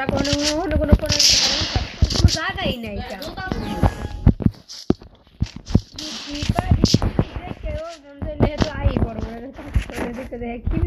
তারা কোনো জায়গাই নাই কেউ তো আই বড় কি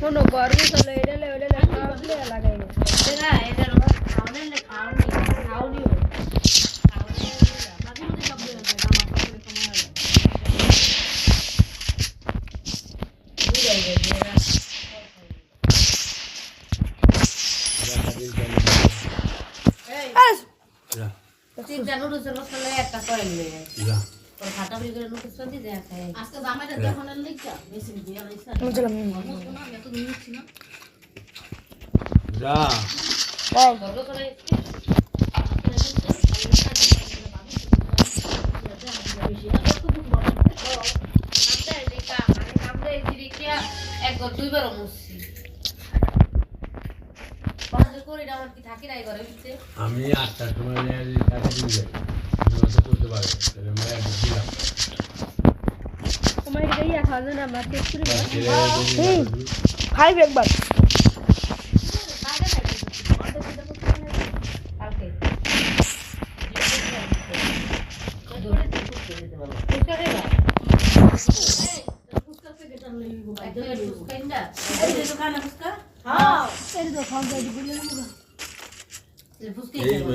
কোনো গর্ব চলে এটা লাগাই একটা করে খাতা বলি করে নোটিস করে দিয়ে দেখায় আজকে জামাইটা দেখানোর লাগা মেশিন দিয়ে আইছা আমি এত দিন নিচ্ছি না যা তাই বড় করে একবার দুইবার মুছছি বাসে করি আমার কি থাকি নাই ঘরে ভিতরে আমি 8টার সময় নিয়ে কাছে দিয়ে যাই করতে পারে তাহলে মই একদিন দিলাম তোমার এই খাওয়া না আমরা টেস্ট করি খাই একবার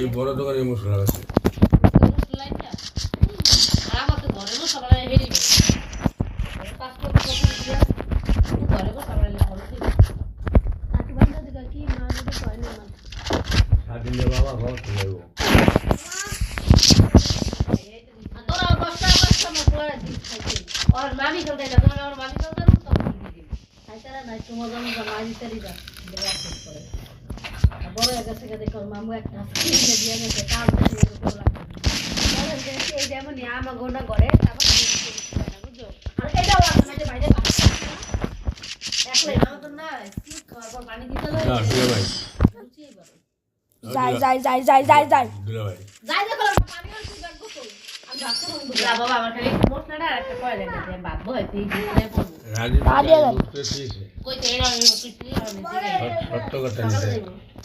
এই বড় দোকানে মশলা আছে বাবা ঘর চলে যাবো और मामी चलते ना तुम्हारा और मामी चलते ना तो ऐसा ना तो मजा मजा मामी चली जा बड़ा खुश करे बड़े अगर से देखो मामू एक ने दिया ने काल से को लगा और जैसे এই যেমন আমা গোনা করে তারপর বুঝছো আর এটা ওয়াজ না যে বাইরে একলে না তো না কি খাবার পানি দিতে লাগে না দিলা ভাই যাই দিলা ভাই যাই দেখো পানি আর কি ব্যাগ গোতো আমি ভাবতে বলবো না বাবা আমার খালি মশলাটা একটা কয় লাগে যে বাদ ভয় পেয়ে গিয়ে পড়ব রাজি পা দিয়ে গেল কই কই তেরা আমি কিছু আমি সত্য কথা নিতে